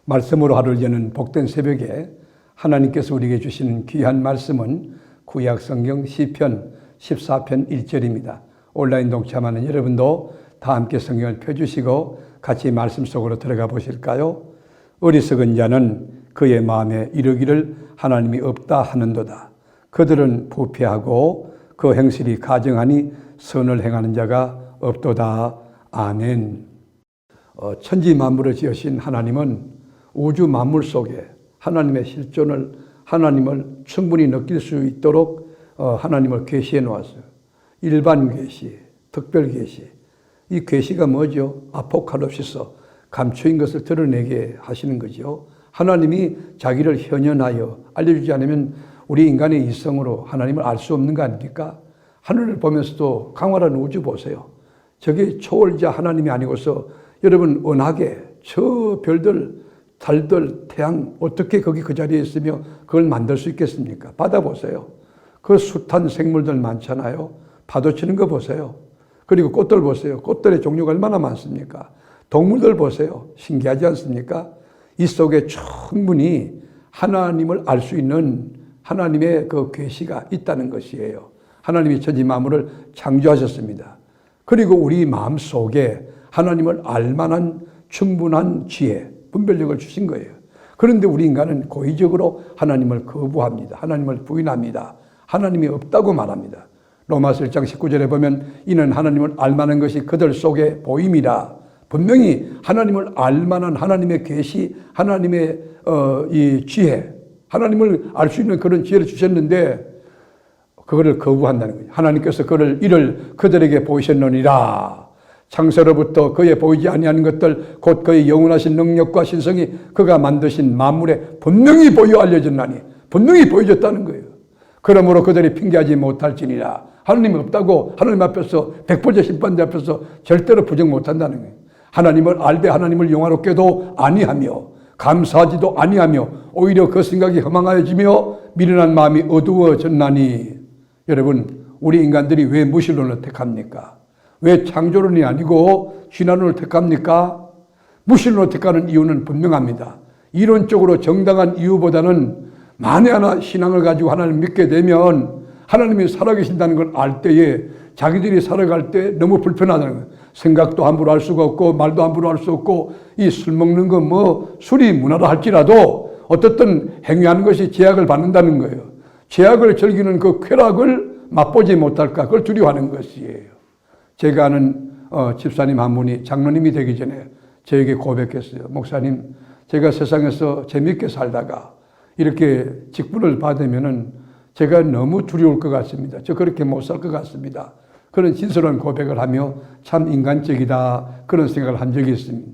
말씀으로 하루를 여는 복된 새벽에 하나님께서 우리에게 주시는 귀한 말씀은 구약성경 시편 14편 1절입니다. 온라인 동참하는 여러분도 다 함께 성경을 펴주시고 같이 말씀 속으로 들어가 보실까요? 어리석은 자는 그의 마음에 이르기를 하나님이 없다 하는도다. 그들은 부패하고 그 행실이 가증하니 선을 행하는 자가 없도다. 아멘. 천지 만물을 지으신 하나님은 우주 만물 속에 하나님의 실존을, 하나님을 충분히 느낄 수 있도록 하나님을 계시해 놓았어요. 일반 계시, 특별 계시. 이 계시가 뭐죠? 아포칼립시스, 감추인 것을 드러내게 하시는 거죠. 하나님이 자기를 현현하여 알려주지 않으면 우리 인간의 이성으로 하나님을 알 수 없는 거 아닙니까? 하늘을 보면서도 강활한 우주 보세요. 저게 초월자 하나님이 아니고서 여러분 은하계, 저 별들, 달들, 태양 어떻게 거기 그 자리에 있으며 그걸 만들 수 있겠습니까? 바다 보세요. 그 숱한 생물들 많잖아요. 파도 치는 거 보세요. 그리고 꽃들 보세요. 꽃들의 종류가 얼마나 많습니까? 동물들 보세요. 신기하지 않습니까? 이 속에 충분히 하나님을 알 수 있는 하나님의 그 계시가 있다는 것이에요. 하나님이 천지 만물을 창조하셨습니다. 그리고 우리 마음 속에 하나님을 알만한 충분한 지혜, 분별력을 주신 거예요. 그런데 우리 인간은 고의적으로 하나님을 거부합니다. 하나님을 부인합니다. 하나님이 없다고 말합니다. 로마서 1장 19절에 보면 이는 하나님을 알만한 것이 그들 속에 보임이라. 분명히 하나님을 알만한 하나님의 계시, 하나님의 이 지혜, 하나님을 알 수 있는 그런 지혜를 주셨는데 그거를 거부한다는 거예요. 하나님께서 이를 그들에게 보이셨느니라. 창세로부터 그의 보이지 아니하는 것들 곧 그의 영원하신 능력과 신성이 그가 만드신 만물에 분명히 보여 알려졌나니 분명히 보여졌다는 거예요. 그러므로 그들이 핑계하지 못할지니라. 하나님이 없다고 하나님 앞에서 백보자 심판대 앞에서 절대로 부정 못한다는 거예요. 하나님을 알되 하나님을 영화롭게도 아니하며 감사하지도 아니하며 오히려 그 생각이 허망하여지며 미련한 마음이 어두워졌나니. 여러분, 우리 인간들이 왜 무신론을 택합니까? 왜 창조론이 아니고 신화론을 택합니까? 무신론을 택하는 이유는 분명합니다. 이론적으로 정당한 이유보다는 만에 하나 신앙을 가지고 하나님을 믿게 되면 하나님이 살아계신다는 걸 알 때에 자기들이 살아갈 때 너무 불편하다는 거예요. 생각도 함부로 할 수가 없고 말도 함부로 할 수 없고 이 술 먹는 거 뭐 술이 문화라 할지라도 어떻든 행위하는 것이 제약을 받는다는 거예요. 제약을 즐기는 그 쾌락을 맛보지 못할까 그걸 두려워하는 것이에요. 제가 아는 집사님 한 분이 장로님이 되기 전에 저에게 고백했어요. 목사님, 제가 세상에서 재밌게 살다가 이렇게 직분을 받으면은 제가 너무 두려울 것 같습니다. 저 그렇게 못 살 것 같습니다. 그런 진솔한 고백을 하며 참 인간적이다 그런 생각을 한 적이 있습니다.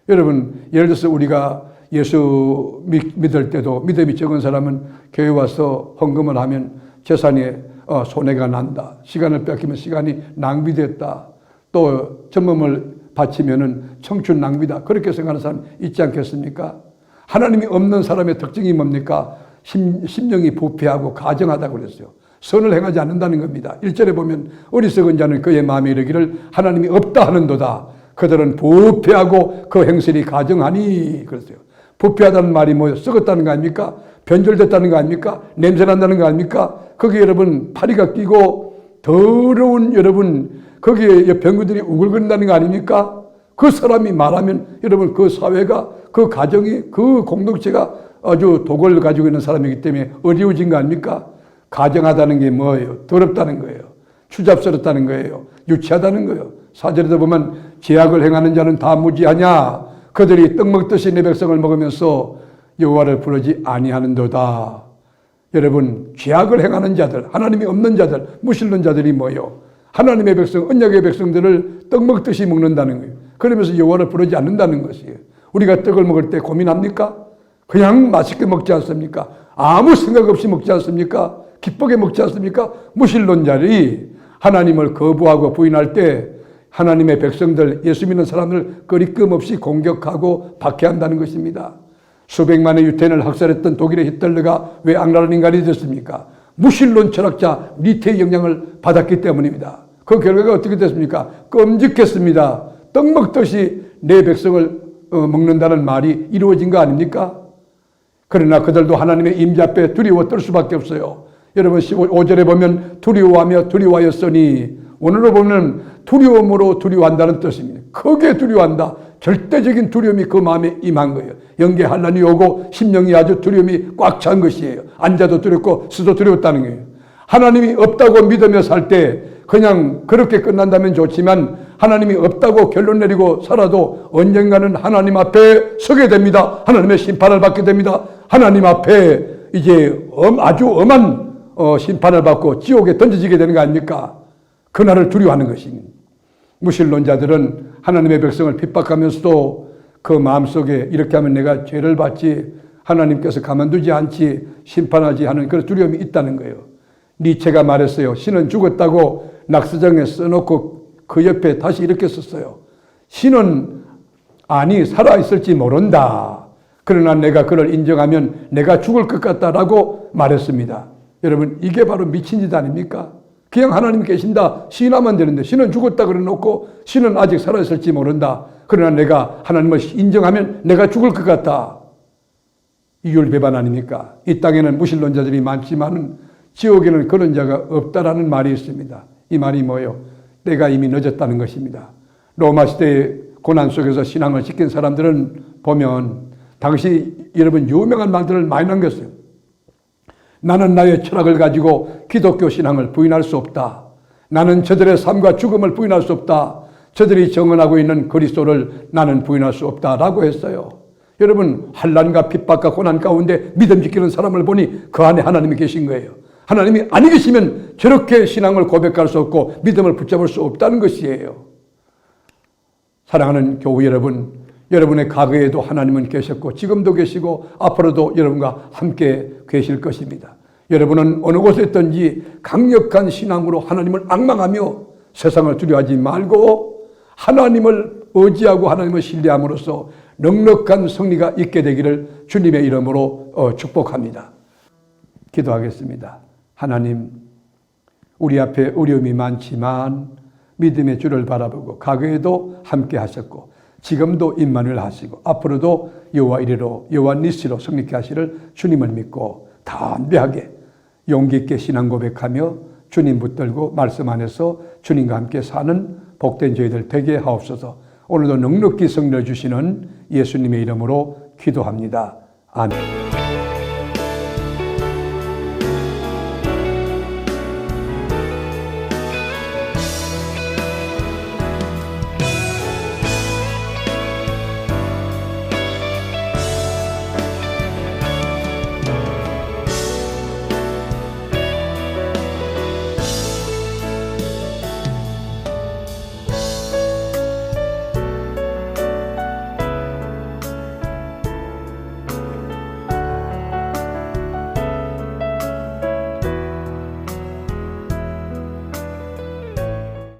여러분, 예를 들어서 우리가 예수 믿을 때도 믿음이 적은 사람은 교회 와서 헌금을 하면 재산이 손해가 난다. 시간을 뺏기면 시간이 낭비됐다. 또 전범을 바치면은 청춘 낭비다. 그렇게 생각하는 사람 있지 않겠습니까? 하나님이 없는 사람의 특징이 뭡니까? 심령이 부패하고 가정하다고 그랬어요. 선을 행하지 않는다는 겁니다. 1절에 보면 어리석은 자는 그의 마음에 이르기를 하나님이 없다 하는도다. 그들은 부패하고 그 행실이 가정하니 그랬어요. 부패하다는 말이 뭐예요? 썩었다는 거 아닙니까? 변절됐다는 거 아닙니까? 냄새난다는 거 아닙니까? 거기에 여러분 파리가 끼고 더러운 여러분 거기에 병구들이 우글거린다는 거 아닙니까? 그 사람이 말하면 여러분 그 사회가 그 가정이 그 공동체가 아주 독을 가지고 있는 사람이기 때문에 어려워진 거 아닙니까? 가정하다는 게 뭐예요? 더럽다는 거예요. 추잡스럽다는 거예요. 유치하다는 거예요. 4절에도 보면 제약을 행하는 자는 다 무지하냐? 그들이 떡 먹듯이 내 백성을 먹으면서 여호와를 부르지 아니하는도다. 여러분, 죄악을 행하는 자들, 하나님이 없는 자들, 무신론자들이 뭐예요? 하나님의 백성, 언약의 백성들을 떡 먹듯이 먹는다는 거예요. 그러면서 여호와를 부르지 않는다는 것이에요. 우리가 떡을 먹을 때 고민합니까? 그냥 맛있게 먹지 않습니까? 아무 생각 없이 먹지 않습니까? 기쁘게 먹지 않습니까? 무신론자들이 하나님을 거부하고 부인할 때 하나님의 백성들, 예수 믿는 사람을 끊임없이 공격하고 박해한다는 것입니다. 수백만의 유태인을 학살했던 독일의 히틀러가 왜 악랄한 인간이 됐습니까? 무신론 철학자 니테의 영향을 받았기 때문입니다. 그 결과가 어떻게 됐습니까? 끔찍했습니다. 떡 먹듯이 내 백성을 먹는다는 말이 이루어진 거 아닙니까? 그러나 그들도 하나님의 임재 앞에 두려워 떨 수밖에 없어요. 여러분 15절에 보면 두려워하며 두려워하였으니, 오늘로 보면 두려움으로 두려워한다는 뜻입니다. 크게 두려워한다. 절대적인 두려움이 그 마음에 임한 거예요. 영계 환난이 오고 심령이 아주 두려움이 꽉 찬 것이에요. 앉아도 두렵고 서도 두려웠다는 거예요. 하나님이 없다고 믿으며 살 때 그냥 그렇게 끝난다면 좋지만, 하나님이 없다고 결론 내리고 살아도 언젠가는 하나님 앞에 서게 됩니다. 하나님의 심판을 받게 됩니다. 하나님 앞에 이제 아주 엄한 심판을 받고 지옥에 던져지게 되는 거 아닙니까? 그날을 두려워하는 것입니다. 무신론자들은 하나님의 백성을 핍박하면서도 그 마음속에 이렇게 하면 내가 죄를 받지, 하나님께서 가만두지 않지, 심판하지 하는 그런 두려움이 있다는 거예요. 니체가 말했어요. 신은 죽었다고 낙서장에 써놓고 그 옆에 다시 이렇게 썼어요. 신은 살아있을지 모른다. 그러나 내가 그를 인정하면 내가 죽을 것 같다라고 말했습니다. 여러분, 이게 바로 미친 짓 아닙니까? 그냥 하나님 계신다 시인하면 되는데, 신은 죽었다 그래 놓고 신은 아직 살아있을지 모른다. 그러나 내가 하나님을 인정하면 내가 죽을 것 같다. 이율배반 아닙니까? 이 땅에는 무신론자들이 많지만 지옥에는 그런 자가 없다라는 말이 있습니다. 이 말이 뭐예요? 때가 이미 늦었다는 것입니다. 로마 시대의 고난 속에서 신앙을 지킨 사람들은 보면 당시 여러분 유명한 말들을 많이 남겼어요. 나는 나의 철학을 가지고 기독교 신앙을 부인할 수 없다. 나는 저들의 삶과 죽음을 부인할 수 없다. 저들이 정언하고 있는 그리스도를 나는 부인할 수 없다라고 했어요. 여러분, 환난과 핍박과 고난 가운데 믿음 지키는 사람을 보니 그 안에 하나님이 계신 거예요. 하나님이 아니 계시면 저렇게 신앙을 고백할 수 없고 믿음을 붙잡을 수 없다는 것이에요. 사랑하는 교우 여러분, 여러분의 과거에도 하나님은 계셨고 지금도 계시고 앞으로도 여러분과 함께 계실 것입니다. 여러분은 어느 곳에 있든지 강력한 신앙으로 하나님을 앙망하며 세상을 두려워하지 말고 하나님을 의지하고 하나님을 신뢰함으로써 넉넉한 승리가 있게 되기를 주님의 이름으로 축복합니다. 기도하겠습니다. 하나님, 우리 앞에 어려움이 많지만 믿음의 주를 바라보고 과거에도 함께 하셨고 지금도 임만을 하시고 앞으로도 여호와 이레로 여호와 니시로 승리케 하시를 주님을 믿고 담대하게 용기 있게 신앙 고백하며 주님 붙들고 말씀 안에서 주님과 함께 사는 복된 저희들 되게 하옵소서. 오늘도 넉넉히 승리해 주시는 예수님의 이름으로 기도합니다. 아멘.